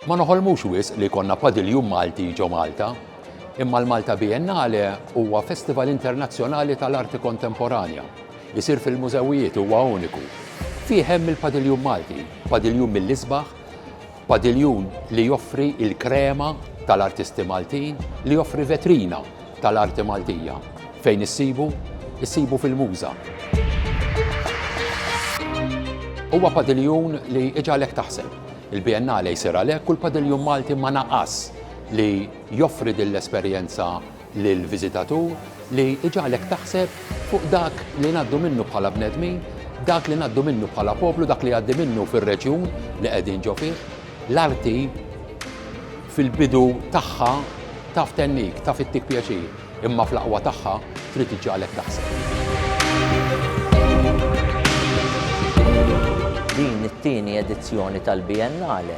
Ma noħolmux wisq li konna padiljum Malti ġo Malta, imma l-Malta Biennale huwa festival internazzjonali tal-arti kontemporanja. Isir fil-mużewijiet huwa uniku. Fih hemm il-padiljum Malti, padiljum mill-isbaħ, padiljum li joffri il-krema tal-artisti Maltin, li joffri vetrina tal-arti Maltija. Fejn issibu fil-muża. Huwa padiljun li iġalek taħseb. Il-Biennale jsir għalhekk u l-padiljum Malti ma naqas li joffri din l-esperjenza lill-viżitatur li iġalek taħseb fuq dak li ngħaddu minnu bħala bnedmin, dak li ngħaddu minnu bħala poplu, dak li għaddi minnu fir-reġjun li qegħdin ġo fih. L-arti fil-bidu tagħha taf tennik, taf ittik pjaċir, imma fl-aqwa tagħha trid iġalek taħseb. Din it-tieni edizzjoni tal-Biennale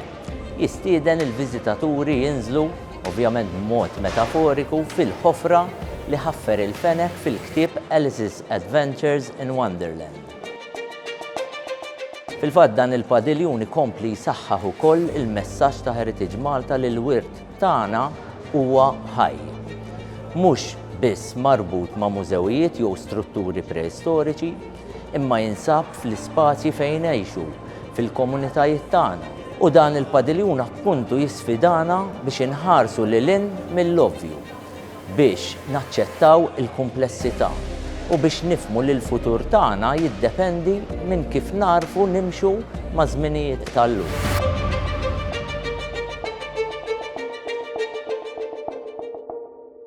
jistieden il-viżitaturi jinżlu, ovvjament b'mod metaforiku, fil-ħofra li ħaffer il-fenek fil-ktieb Alice's Adventures in Wonderland. Fil-fatt dan il-padiljun ikompli jsaħħaħ ukoll il-messaġġ ta' Heritage Malta li l-wirt tagħna huwa ħaj. Mhux biss marbut ma' mużewijiet jew strutturi preistoriċi, imma jinsab fl-ispazji fejn ngħixu, fil-komunitajiet tagħna. U dan il-padiljun appuntu jisfidana biex inħarsu lil-in mill-ovvju, biex naċċettaw il-kumplessità u biex nifhmu li l-futur tagħna jiddependi minn kif narfu nimxu ma' żminijiet tal-lum.